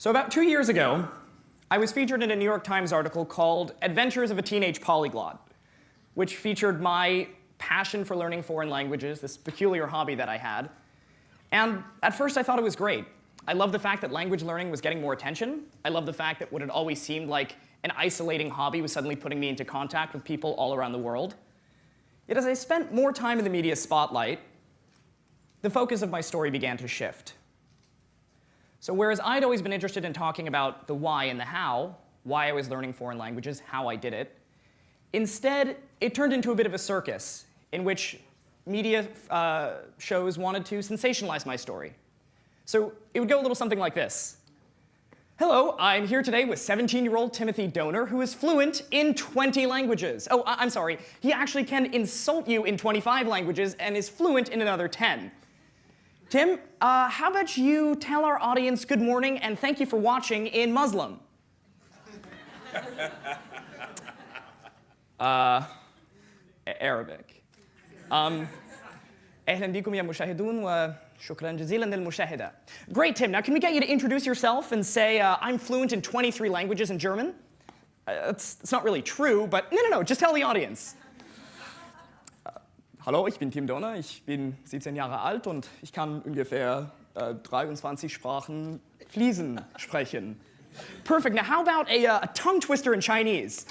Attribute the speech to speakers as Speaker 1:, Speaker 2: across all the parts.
Speaker 1: So about 2 years ago, I was featured in a New York Times article called Adventures of a Teenage Polyglot, which featured my passion for learning foreign languages, this peculiar hobby that I had. And at first I thought it was great. I loved the fact that language learning was getting more attention. I loved the fact that what had always seemed like an isolating hobby was suddenly putting me into contact with people all around the world. Yet as I spent more time in the media spotlight, the focus of my story began to shift. So whereas I'd always been interested in talking about the why and the how, why I was learning foreign languages, how I did it, instead it turned into a bit of a circus in which media shows wanted to sensationalize my story. So it would go a little something like this. Hello, I'm here today with 17-year-old Timothy Doner, who is fluent in 20 languages. Oh, I'm sorry, he actually can insult you in 25 languages and is fluent in another 10. Tim, how about you tell our audience good morning and thank you for watching in Muslim? Arabic. أهلا بكم يا مشاهدون وشكرا جزيلا للمشاهدة. Great, Tim. Now, can we get you to introduce yourself and say, I'm fluent in 23 languages in German? It's not really true, but no, just tell the audience. Hallo, ich bin Tim Doner, ich bin 17 Jahre alt und ich kann ungefähr 23 Sprachen fließend sprechen. Perfect. Now, how about a tongue twister in Chinese?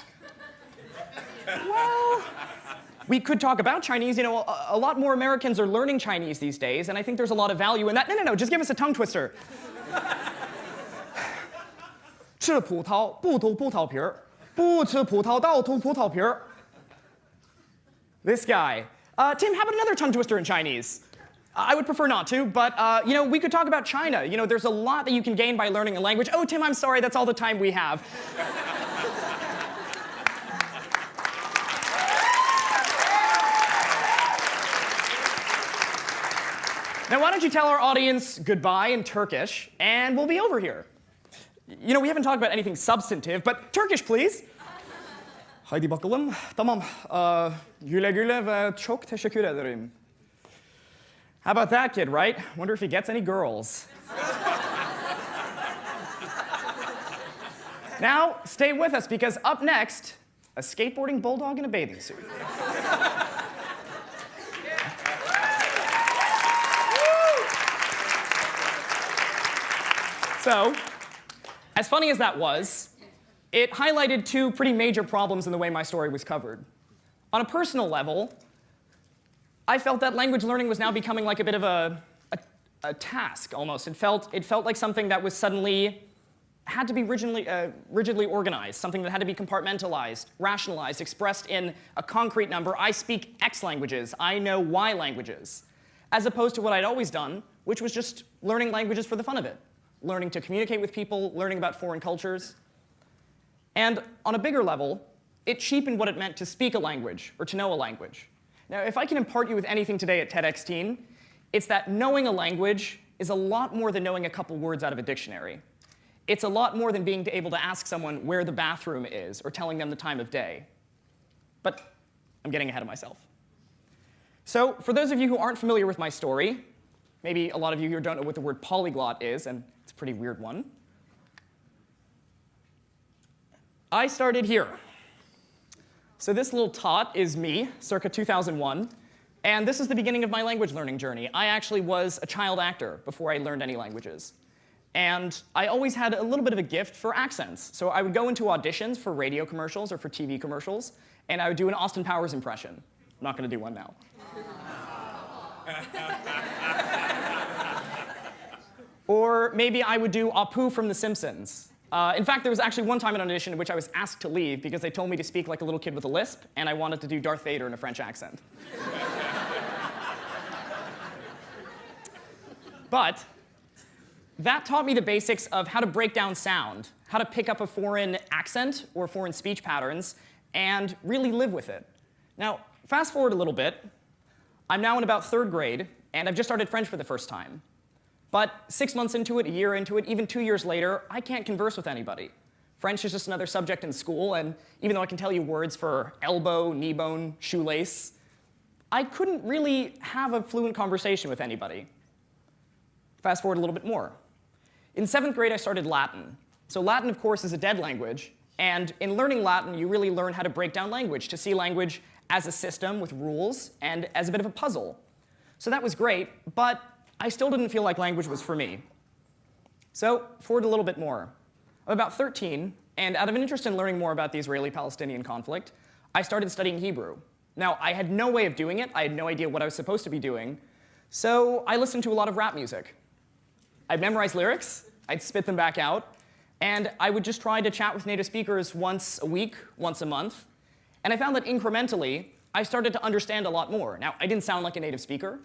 Speaker 1: Well, we could talk about Chinese. You know, a lot more Americans are learning Chinese these days, and I think there's a lot of value in that. No, just give us a tongue twister. 吃葡萄不吐葡萄皮儿，不吃葡萄倒吐葡萄皮儿. This guy. Tim, how about another tongue twister in Chinese? I would prefer not to, but you know, we could talk about China. You know, there's a lot that you can gain by learning a language. Oh, Tim, I'm sorry, that's all the time we have. Now, why don't you tell our audience goodbye in Turkish, and we'll be over here. You know, we haven't talked about anything substantive, but Turkish, please. Haydi bakalım. Tamam. Güle güle ve çok teşekkür ederim. How about that kid, right? Wonder if he gets any girls. Now, stay with us, because up next, a skateboarding bulldog in a bathing suit. So, as funny as that was, it highlighted two pretty major problems in the way my story was covered. On a personal level, I felt that language learning was now becoming like a bit of a task, almost. It felt like something that was suddenly had to be rigidly organized, something that had to be compartmentalized, rationalized, expressed in a concrete number. I speak X languages. I know Y languages. As opposed to what I'd always done, which was just learning languages for the fun of it. Learning to communicate with people, learning about foreign cultures. And on a bigger level, it cheapened what it meant to speak a language or to know a language. Now, if I can impart you with anything today at TEDx Teen, it's that knowing a language is a lot more than knowing a couple words out of a dictionary. It's a lot more than being able to ask someone where the bathroom is or telling them the time of day. But I'm getting ahead of myself. So for those of you who aren't familiar with my story, maybe a lot of you here don't know what the word polyglot is, and it's a pretty weird one. I started here. So this little tot is me, circa 2001, and this is the beginning of my language learning journey. I actually was a child actor before I learned any languages. And I always had a little bit of a gift for accents. So I would go into auditions for radio commercials or for TV commercials, and I would do an Austin Powers impression. I'm not going to do one now. Or maybe I would do Apu from The Simpsons. In fact, there was actually one time in an audition in which I was asked to leave because they told me to speak like a little kid with a lisp, and I wanted to do Darth Vader in a French accent. But that taught me the basics of how to break down sound, how to pick up a foreign accent or foreign speech patterns, and really live with it. Now, fast forward a little bit. I'm now in about 3rd grade, and I've just started French for the first time. But 6 months into it, a year into it, even 2 years later, I can't converse with anybody. French is just another subject in school, and even though I can tell you words for elbow, knee bone, shoelace, I couldn't really have a fluent conversation with anybody. Fast forward a little bit more. In 7th grade, I started Latin. So Latin, of course, is a dead language. And in learning Latin, you really learn how to break down language, to see language as a system with rules and as a bit of a puzzle. So that was great, but I still didn't feel like language was for me. So forward a little bit more. I'm about 13, and out of an interest in learning more about the Israeli-Palestinian conflict, I started studying Hebrew. Now, I had no way of doing it. I had no idea what I was supposed to be doing. So I listened to a lot of rap music. I'd memorize lyrics, I'd spit them back out, and I would just try to chat with native speakers once a week, once a month. And I found that incrementally, I started to understand a lot more. Now, I didn't sound like a native speaker.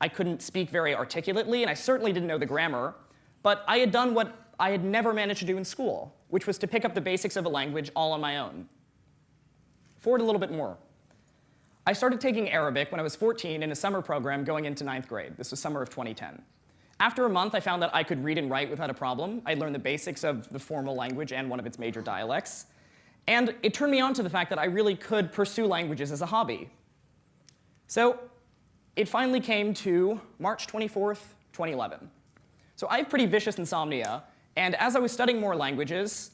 Speaker 1: I couldn't speak very articulately, and I certainly didn't know the grammar. But I had done what I had never managed to do in school, which was to pick up the basics of a language all on my own. Forward a little bit more. I started taking Arabic when I was 14 in a summer program going into 9th grade. This was summer of 2010. After a month, I found that I could read and write without a problem. I'd learned the basics of the formal language and one of its major dialects. And it turned me on to the fact that I really could pursue languages as a hobby. So it finally came to March 24th, 2011. So I have pretty vicious insomnia, and as I was studying more languages,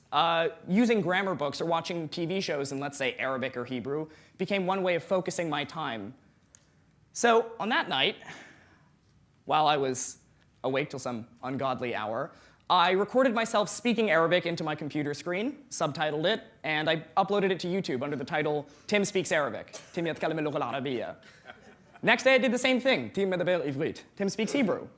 Speaker 1: using grammar books or watching TV shows in, let's say, Arabic or Hebrew became one way of focusing my time. So on that night, while I was awake till some ungodly hour, I recorded myself speaking Arabic into my computer screen, subtitled it, and I uploaded it to YouTube under the title, Tim Speaks Arabic. Tim يتكلم اللغة العربية. Next day, I did the same thing. Tim מדבר עברית. Tim speaks Hebrew.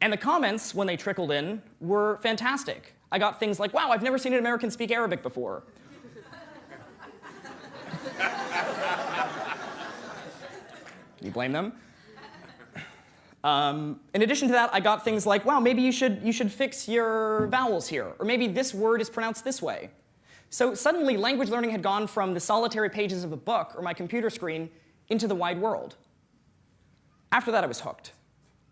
Speaker 1: And the comments, when they trickled in, were fantastic. I got things like, wow, I've never seen an American speak Arabic before. Can you blame them? In addition to that, I got things like, wow, maybe you should fix your vowels here. Or maybe this word is pronounced this way. So suddenly, language learning had gone from the solitary pages of a book or my computer screen into the wide world. After that, I was hooked.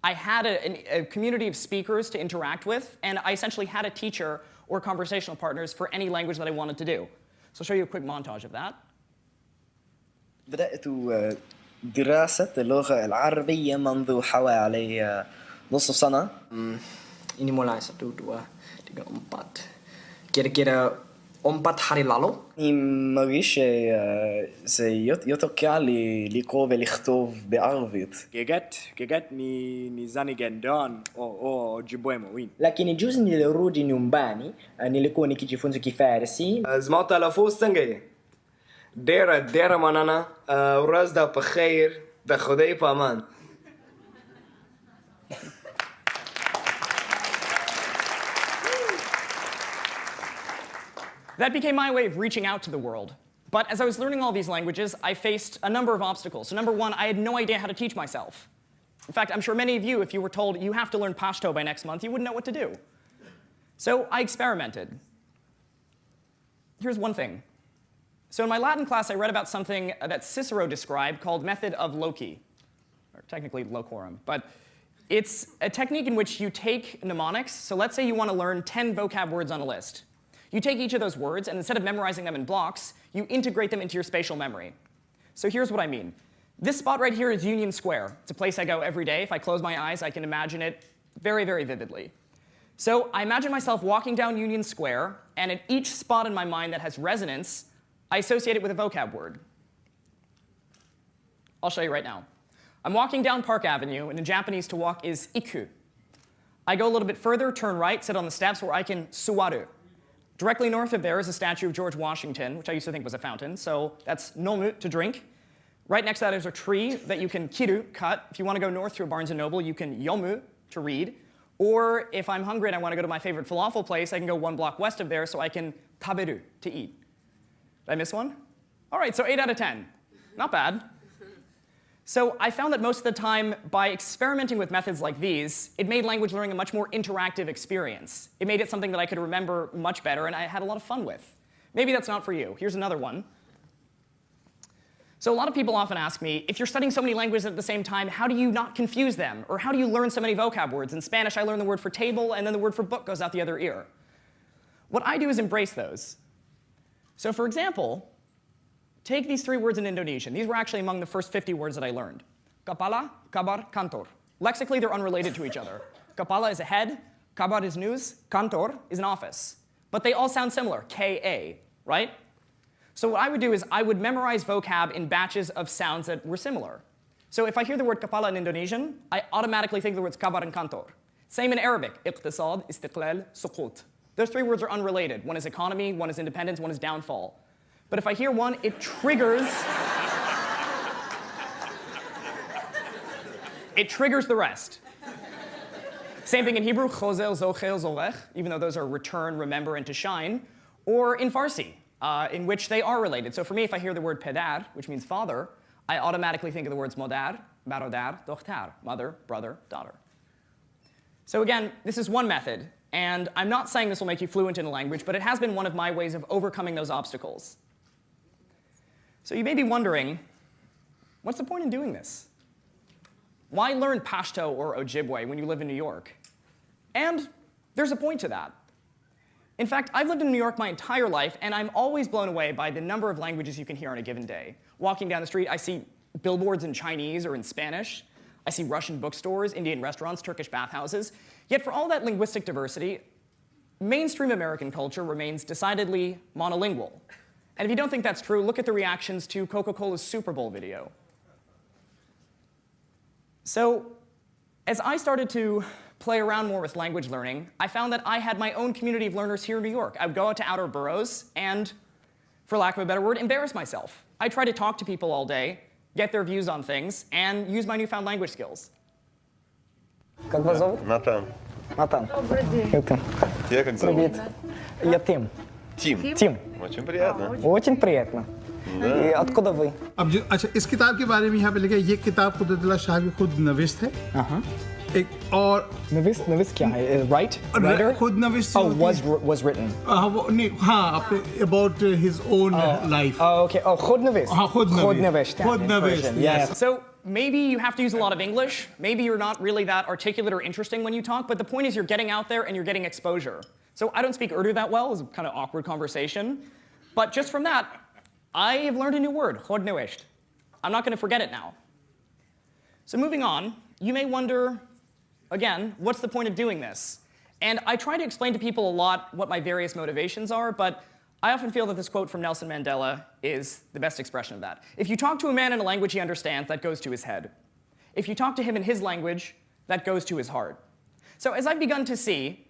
Speaker 1: I had a community of speakers to interact with, and I essentially had a teacher or conversational partners for any language that I wanted to do. So I'll show you a quick montage of that.
Speaker 2: بدأت دراسة اللغة العربية منذ حوالي نصف سنة. Ini mulai 1, 2, 3, 4. Kira-kira 4 hari lalu. אני מרגיש שזה יותר קל לקרוא ולכתוב בערבית.
Speaker 3: كجت نizani gendon o jiboe mawin.
Speaker 2: Lakini juzi nilirudi nyumbani, nilikuwa nikijifunza Kifarsi.
Speaker 3: زما تلفظ څنګه ډېره مننه ورځ د په خیر د خدای په امان.
Speaker 1: That became my way of reaching out to the world. But as I was learning all these languages, I faced a number of obstacles. So number one, I had no idea how to teach myself. In fact, I'm sure many of you, if you were told you have to learn Pashto by next month, you wouldn't know what to do. So I experimented. Here's one thing. So in my Latin class, I read about something that Cicero described called method of loci, or technically locorum. But it's a technique in which you take mnemonics. So let's say you want to learn 10 vocab words on a list. You take each of those words, and instead of memorizing them in blocks, you integrate them into your spatial memory. So here's what I mean. This spot right here is Union Square. It's a place I go every day. If I close my eyes, I can imagine it very, very vividly. So I imagine myself walking down Union Square, and at each spot in my mind that has resonance, I associate it with a vocab word. I'll show you right now. I'm walking down Park Avenue, and in Japanese, to walk is iku. I go a little bit further, turn right, sit on the steps where I can suwaru. Directly north of there is a statue of George Washington, which I used to think was a fountain, so that's nomu, to drink. Right next to that is a tree that you can kiru, cut. If you want to go north to a Barnes & Noble, you can yomu, to read. Or if I'm hungry and I want to go to my favorite falafel place, I can go 1 block west of there, so I can taberu, to eat. Did I miss one? All right, so 8 out of 10. Not bad. So I found that most of the time, by experimenting with methods like these, it made language learning a much more interactive experience. It made it something that I could remember much better and I had a lot of fun with. Maybe that's not for you. Here's another one. So a lot of people often ask me, if you're studying so many languages at the same time, how do you not confuse them? Or how do you learn so many vocab words? In Spanish, I learn the word for table, and then the word for book goes out the other ear. What I do is embrace those. So for example, take these 3 words in Indonesian. These were actually among the first 50 words that I learned. Kepala, kabar, kantor. Lexically, they're unrelated to each other. Kepala is a head, Kabar is news, kantor is an office. But they all sound similar, K-A, right? So what I would do is I would memorize vocab in batches of sounds that were similar. So if I hear the word kepala in Indonesian, I automatically think of the words kabar and kantor. Same in Arabic, iqtisad, istiqlal, suqut. Those three words are unrelated. One is economy, one is independence, one is downfall. But if I hear one, it triggers it triggers the rest. Same thing in Hebrew, chozel, zochel, zolech, even though those are return, remember, and to shine. Or in Farsi, in which they are related. So for me, if I hear the word pedar, which means father, I automatically think of the words modar, barodar, dochtar, mother, brother, daughter. So again, this is one method. And I'm not saying this will make you fluent in a language, but it has been one of my ways of overcoming those obstacles. So you may be wondering, what's the point in doing this? Why learn Pashto or Ojibwe when you live in New York? And there's a point to that. In fact, I've lived in New York my entire life, and I'm always blown away by the number of languages you can hear on a given day. Walking down the street, I see billboards in Chinese or in Spanish. I see Russian bookstores, Indian restaurants, Turkish bathhouses. Yet for all that linguistic diversity, mainstream American culture remains decidedly monolingual. And if you don't think that's true, look at the reactions to Coca-Cola's Super Bowl video. So as I started to play around more with language learning, I found that I had my own community of learners here in New York. I would go out to outer boroughs and, for lack of a better word, embarrass myself. I try to talk to people all day, get their views on things, and use my newfound language skills.
Speaker 4: Как вас зовут?
Speaker 5: Натан.
Speaker 4: Натан.
Speaker 6: Добрый день.
Speaker 4: Это.
Speaker 5: Тебя как зовут?
Speaker 4: Привет. Я Тим.
Speaker 5: Тим.
Speaker 4: Тим.
Speaker 5: Очень приятно.
Speaker 4: Очень приятно. И откуда вы?
Speaker 7: अब अच्छा इस किताब के बारे में यहाँ पे लिखा है ये किताब कुदरतुल्लाह शाह की खुद नविश्त है एक और
Speaker 4: नविस क्या है? Write? Writer?
Speaker 7: खुद नविश्त
Speaker 4: Oh, was written.
Speaker 7: हाँ अपने about his own life.
Speaker 4: Oh, okay. Oh, खुद नविस.
Speaker 7: हाँ खुद नविश्त. खुद नविश्त.
Speaker 4: Yes.
Speaker 1: So maybe you have to use a lot of English. Maybe you're not really that articulate or interesting when you talk, but the point is you're getting out there and you're getting exposure. So I don't speak Urdu that well. It's a kind of awkward conversation. But just from that, I have learned a new word, khod newisht. I'm not going to forget it now. So moving on, you may wonder, again, what's the point of doing this? And I try to explain to people a lot what my various motivations are, but I often feel that this quote from Nelson Mandela is the best expression of that. If you talk to a man in a language he understands, that goes to his head. If you talk to him in his language, that goes to his heart. So as I've begun to see,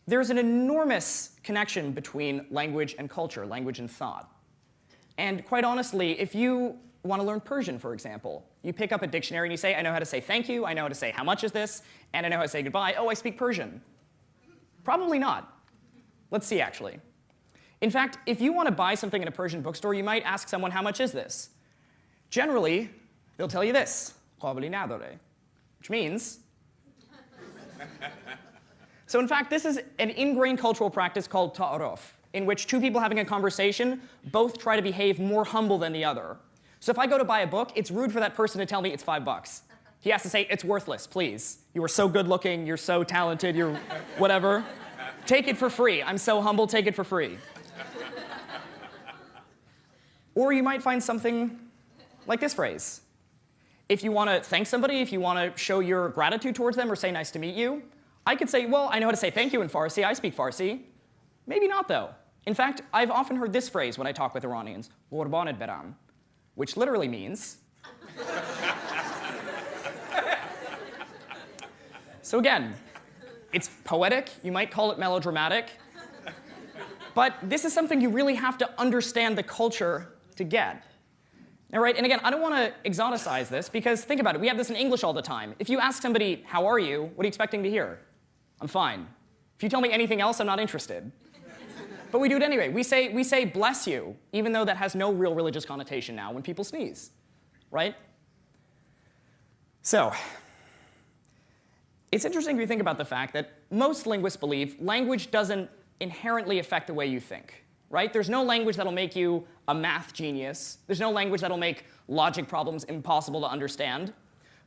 Speaker 1: there's an enormous connection between language and culture, language and thought. And quite honestly, if you want to learn Persian, for example, you pick up a dictionary and you say, I know how to say thank you, I know how to say how much is this, and I know how to say goodbye. Oh, I speak Persian. Probably not. Let's see, actually. In fact, if you want to buy something in a Persian bookstore, you might ask someone, how much is this? Generally, they'll tell you this, which means. So in fact, this is an ingrained cultural practice called ta'aruf, in which two people having a conversation both try to behave more humble than the other. So if I go to buy a book, it's rude for that person to tell me it's $5. He has to say, it's worthless, please. You are so good looking, you're so talented, you're whatever. Take it for free. I'm so humble, take it for free. Or you might find something like this phrase. If you want to thank somebody, if you want to show your gratitude towards them or say nice to meet you, I could say, well, I know how to say thank you in Farsi, I speak Farsi. Maybe not, though. In fact, I've often heard this phrase when I talk with Iranians, "Qurbaned beram," which literally means. So again, it's poetic, you might call it melodramatic, but this is something you really have to understand the culture to get. All right, and again, I don't want to exoticize this, because think about it, we have this in English all the time. If you ask somebody, how are you, what are you expecting to hear? I'm fine. If you tell me anything else, I'm not interested. But we do it anyway. We say bless you, even though that has no real religious connotation now when people sneeze, right? So, it's interesting if you think about the fact that most linguists believe language doesn't inherently affect the way you think, right? There's no language that'll make you a math genius. There's no language that'll make logic problems impossible to understand.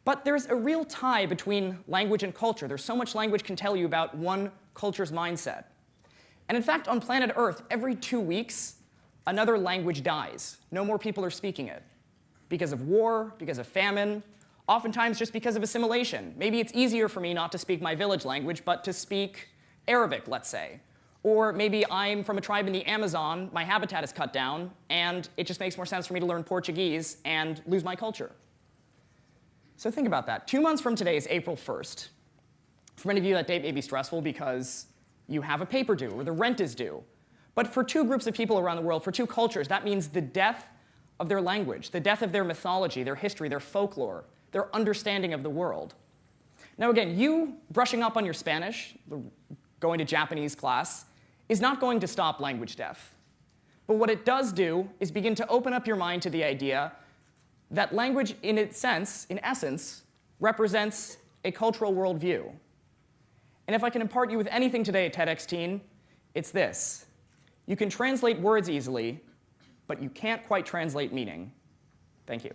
Speaker 1: But there's a real tie between language and culture. There's so much language can tell you about one culture's mindset. And in fact, on planet Earth, every 2 weeks, another language dies. No more people are speaking it. Because of war, because of famine, oftentimes just because of assimilation. Maybe it's easier for me not to speak my village language, but to speak Arabic, let's say. Or maybe I'm from a tribe in the Amazon, my habitat is cut down, and it just makes more sense for me to learn Portuguese and lose my culture. So think about that. 2 months from today is April 1st. For many of you, that date may be stressful because you have a paper due or the rent is due. But for 2 groups of people around the world, for 2 cultures, that means the death of their language, the death of their mythology, their history, their folklore, their understanding of the world. Now again, you brushing up on your Spanish, going to Japanese class, is not going to stop language death. But what it does do is begin to open up your mind to the idea that language, in essence, represents a cultural worldview. And if I can impart you with anything today at TEDx Teen, it's this. You can translate words easily, but you can't quite translate meaning. Thank you.